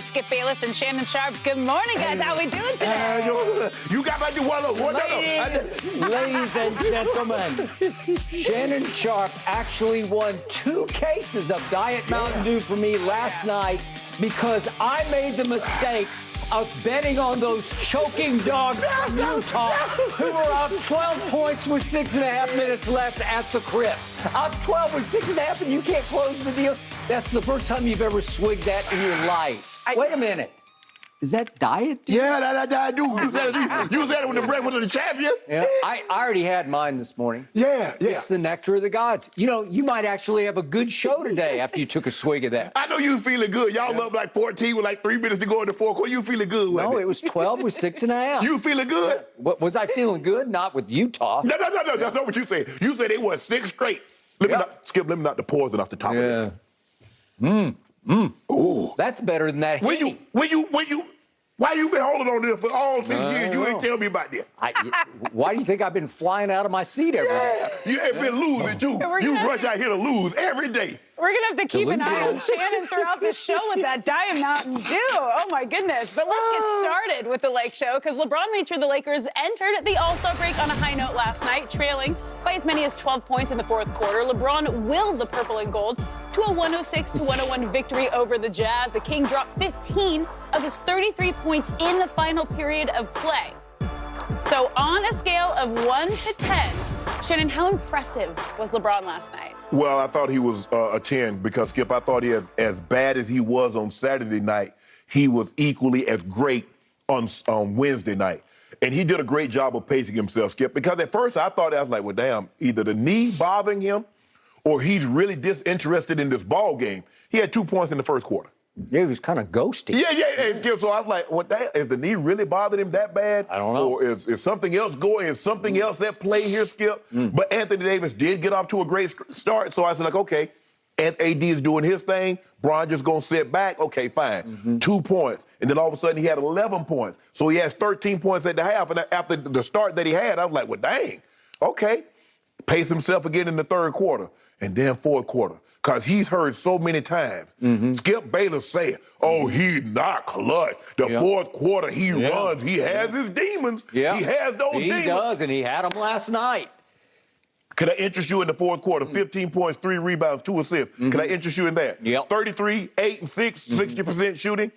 Skip Bayless and Shannon Sharp. Good morning, guys. How we doing today? You got my Ladies and gentlemen, Shannon Sharp actually won 2 cases of Diet Mountain Dew for me last night because I made the mistake of betting on those choking dogs from Utah who were up 12 points with 6.5 minutes left at the crib. Up 12 with 6.5 and you can't close the deal. That's the first time you've ever swigged that in your life. Wait a minute. Is that Diet Dew? Yeah, I do. You said it with the breakfast of the champion? Yeah, I already had mine this morning. Yeah. It's the nectar of the gods. You know, you might actually have a good show today after you took a swig of that. I know you feeling good. Y'all up like 14 with like 3 minutes to go in the fourth quarter. You feeling good, wasn't No, it was 12 with 6.5. You feeling good? What, was I feeling good? Not with Utah. No. That's not what you said. You said it was 6 straight. Let me knock the poison off the top of this. Ooh. That's better than that. Why you been holding on this for all 6 years? You ain't tell me about this. Why do you think I've been flying out of my seat every day? You ain't been losing, too. You rush out here to lose every day. We're going to have to keep an eye on Shannon throughout the show with that Diet Mountain Dew. Oh, my goodness. But let's get started with the Lake Show because LeBron made sure the Lakers entered the All-Star break on a high note last night, trailing by as many as 12 points in the fourth quarter. LeBron willed the purple and gold to a 106-101 victory over the Jazz. The King dropped 15 of his 33 points in the final period of play. So on a scale of 1 to 10, Shannon, how impressive was LeBron last night? Well, I thought he was a 10 because, Skip, I thought as bad as he was on Saturday night, he was equally as great on Wednesday night. And he did a great job of pacing himself, Skip, because at first I thought, I was like, well, damn, either the knee bothering him or he's really disinterested in this ball game. He had 2 points in the first quarter. Yeah, he was kind of ghosty. Yeah, Skip. So I was like, what the, is the knee really bothered him that bad? I don't know. Or is something else going? Is something else at play here, Skip? But Anthony Davis did get off to a great start. So I said, like, okay, AD is doing his thing. Bron just going to sit back. Okay, fine. 2 points. And then all of a sudden he had 11 points. So he has 13 points at the half. And after the start that he had, I was like, well, dang. Okay. Pace himself again in the third quarter. And then fourth quarter. Because he's heard so many times. Skip Bayless say, oh, he's not clutch. The fourth quarter, he runs. He has his demons. He has those demons. He does, and he had them last night. Could I interest you in the fourth quarter? 15 points, 3 rebounds, 2 assists. Could I interest you in that? 33, 8 and 6, 60% shooting.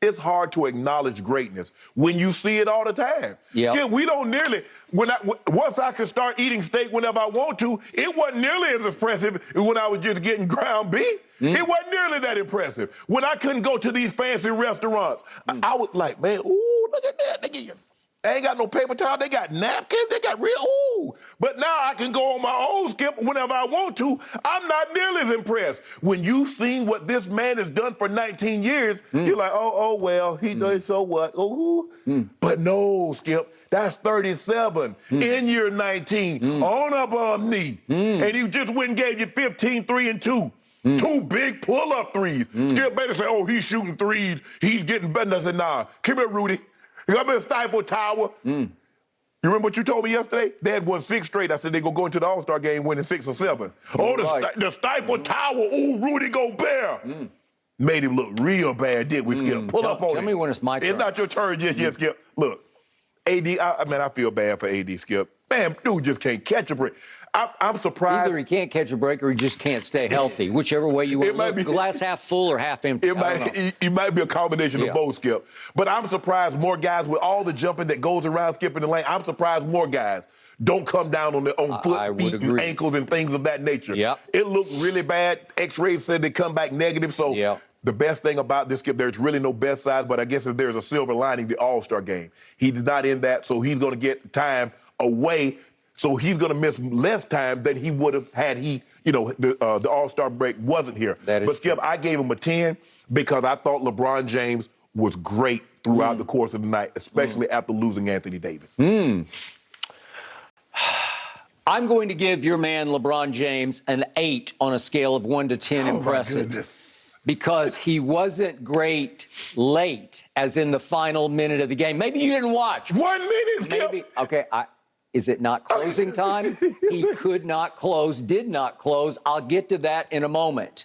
It's hard to acknowledge greatness when you see it all the time. Skip, we don't nearly, once I could start eating steak whenever I want to, it wasn't nearly as impressive when I was just getting ground beef. It wasn't nearly that impressive. When I couldn't go to these fancy restaurants, I was like, man, ooh, look at that. They ain't got no paper towel. They got napkins. They got real, ooh. But now I can go on my own, Skip, whenever I want to. I'm not nearly as impressed. When you've seen what this man has done for 19 years, you're like, oh, well, he does so what? But no, Skip, that's 37 in year 19 on a bum knee. And he just went and gave you 15, 3 and 2. 2 big pull-up threes. Skip Bayless said, oh, he's shooting threes. He's getting better. I said, nah, come here, Rudy. You got me a Stifle Tower. You remember what you told me yesterday? They had won 6 straight. I said they're going to go into the All-Star game winning 6 or 7. The Stifle Tower. Ooh, Rudy Gobert. Made him look real bad, did we, Skip? Pull up on him. Tell me when it's my turn. It's not your turn just yet, Skip. Look, AD, I feel bad for AD, Skip. Man, dude just can't catch a break. I'm surprised. Either he can't catch a break or he just can't stay healthy, whichever way you want to look. Glass half full or half empty. It might be a combination of both, Skip. But I'm surprised more guys, with all the jumping that goes around skipping the lane, I'm surprised more guys don't come down on their own foot, feet, and ankles and things of that nature. It looked really bad. X-rays said they come back negative. So the best thing about this, Skip, there's really no best side, but I guess if there's a silver lining, the All-Star game. He did not end that, so he's going to get time away. So he's going to miss less time than he would have had the All-Star break wasn't here. But, Skip, I gave him a 10 because I thought LeBron James was great throughout the course of the night, especially after losing Anthony Davis. I'm going to give your man LeBron James an 8 on a scale of 1 to 10 impressive. Because he wasn't great late, as in the final minute of the game. Maybe you didn't watch. 1 minute, Skip. Maybe. Okay, is it not closing time? He could not close, did not close. I'll get to that in a moment.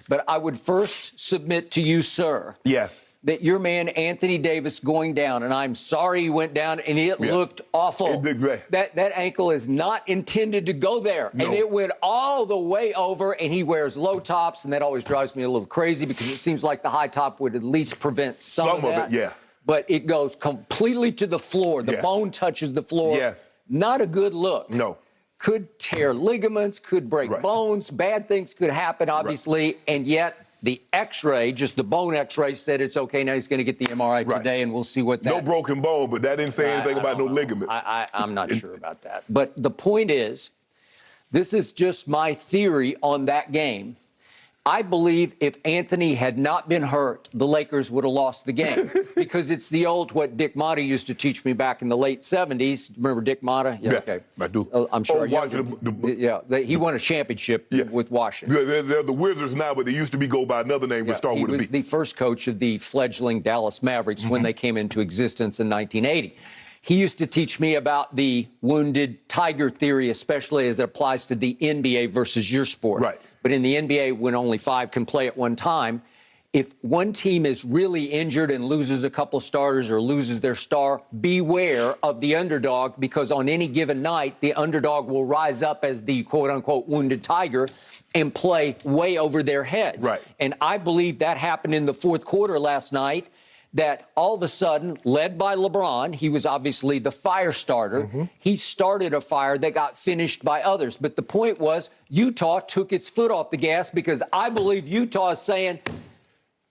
But I would first submit to you, sir. Yes. that your man Anthony Davis going down, and I'm sorry he went down, and it looked awful. It did great. That ankle is not intended to go there, No. and it went all the way over, and he wears low tops, and that always drives me a little crazy because it seems like the high top would at least prevent some of that. It, yeah. But it goes completely to the floor. The bone touches the floor. Yes. Not a good look. No. Could tear ligaments, could break bones, bad things could happen, obviously, and yet the X-ray, just the bone X-ray, said it's okay. Now he's going to get the MRI today, and we'll see what that... No broken bone, but that didn't say anything about no ligament. I'm not sure about that. But the point is, this is just my theory on that game. I believe if Anthony had not been hurt, the Lakers would have lost the game because it's the old, what Dick Motta used to teach me back in the late 70s. Remember Dick Motta? Yeah, okay. I do. I'm sure. He won a championship with Washington. They're the Wizards now, but they used to go by another name but start with a B. He was the first coach of the fledgling Dallas Mavericks when they came into existence in 1980. He used to teach me about the wounded tiger theory, especially as it applies to the NBA versus your sport. Right. But in the NBA, when only 5 can play at one time, if one team is really injured and loses a couple starters or loses their star, beware of the underdog, because on any given night, the underdog will rise up as the quote-unquote wounded tiger and play way over their heads. Right. And I believe that happened in the fourth quarter last night, that all of a sudden, led by LeBron, he was obviously the fire starter. He started a fire that got finished by others. But the point was, Utah took its foot off the gas because I believe Utah is saying,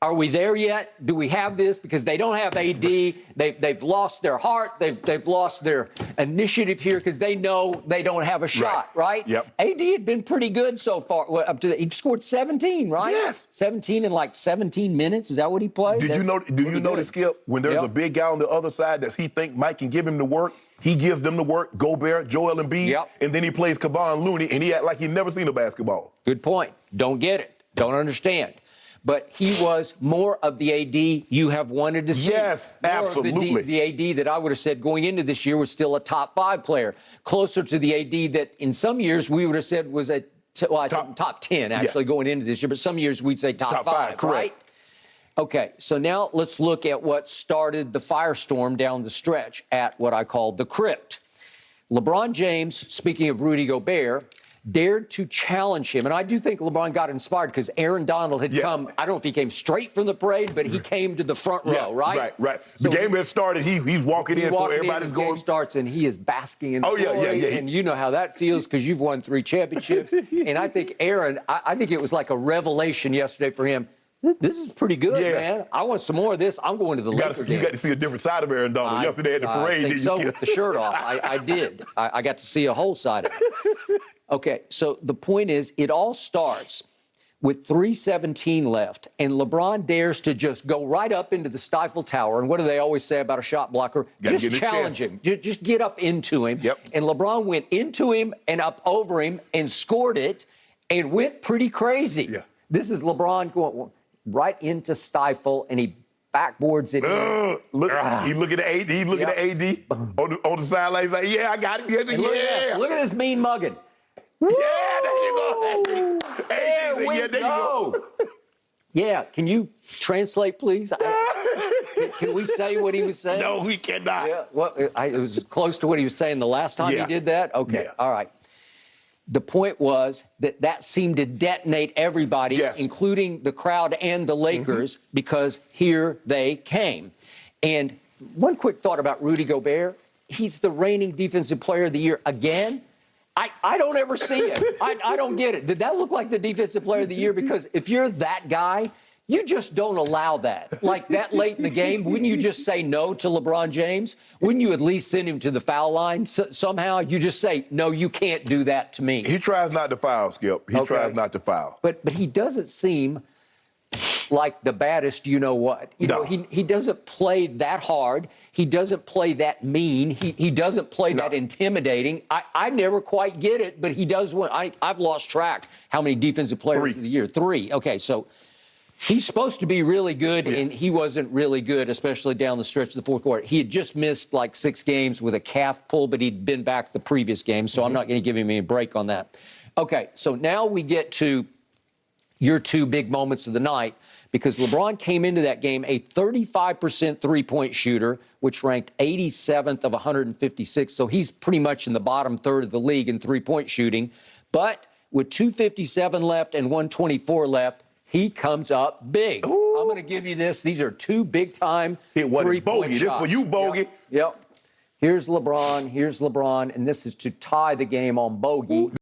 are we there yet? Do we have this? Because they don't have AD. They've lost their heart. They've lost their initiative here because they know they don't have a shot, right? Yep. AD had been pretty good so far. He scored 17, right? Yes. 17 in like 17 minutes. Is that what he played? Do you notice, Skip, when there's a big guy on the other side that he think Mike can give him the work, he gives them the work, Gobert, Joel Embiid, and then he plays Kevon Looney, and he act like he never seen a basketball. Good point. Don't get it. Don't understand. But he was more of the AD you have wanted to see. Yes, absolutely. The AD that I would have said going into this year was still a top 5 player, closer to the AD that in some years we would have said was top 10 actually going into this year, but some years we'd say top 5, right? Okay, so now let's look at what started the firestorm down the stretch at what I call the crypt. LeBron James, speaking of Rudy Gobert, dared to challenge him. And I do think LeBron got inspired because Aaron Donald had come, I don't know if he came straight from the parade, but he came to the front row, right? Right. So the game has started. He's walking in, so everybody's going. The game starts, and he is basking in glory. And you know how that feels because you've won 3 championships. And I think Aaron, I think it was like a revelation yesterday for him. This is pretty good, man. I want some more of this. I'm going to the Lakers game. You got to see a different side of Aaron Donald yesterday at the parade. I think so, with the shirt off. I did. I got to see a whole side of it. Okay, so the point is, it all starts with 3:17 left, and LeBron dares to just go right up into the Stifle Tower. And what do they always say about a shot blocker? Just challenge him. Just get up into him. And LeBron went into him and up over him and scored it and went pretty crazy. This is LeBron going right into Stifle, and he backboards it. He's looking at AD. He's looking at AD on the sideline. He's like, I got it. Look at this mean mugging. Yeah, there you go. There you go. Yeah, can you translate, please? Can we say what he was saying? No, we cannot. Yeah, well, it was close to what he was saying the last time he did that? Okay, all right. The point was that seemed to detonate everybody, including the crowd and the Lakers, because here they came. And one quick thought about Rudy Gobert. He's the reigning Defensive Player of the Year again. I don't ever see it. I don't get it. Did that look like the Defensive Player of the Year? Because if you're that guy, you just don't allow that. Like that late in the game, wouldn't you just say no to LeBron James? Wouldn't you at least send him to the foul line? Somehow you just say, no, you can't do that to me. He tries not to foul, Skip. He tries not to foul. But he doesn't seem like the baddest you-know-what. You know, he doesn't play that hard. He doesn't play that mean. He doesn't play that intimidating. I never quite get it, but he does win. I've lost track how many Defensive Players of the Year. 3. Okay, so he's supposed to be really good, and he wasn't really good, especially down the stretch of the fourth quarter. He had just missed like 6 games with a calf pull, but he'd been back the previous game, so I'm not going to give him any break on that. Okay, so now we get to your 2 big moments of the night. because LeBron came into that game a 35% three-point shooter, which ranked 87th of 156. So he's pretty much in the bottom third of the league in three-point shooting. But with 2:57 left and 1:24 left, he comes up big. Ooh. I'm going to give you this. These are two big-time three-point Bogey. shots. This for you, Bogey. Yep. Here's LeBron, and this is to tie the game on bogey.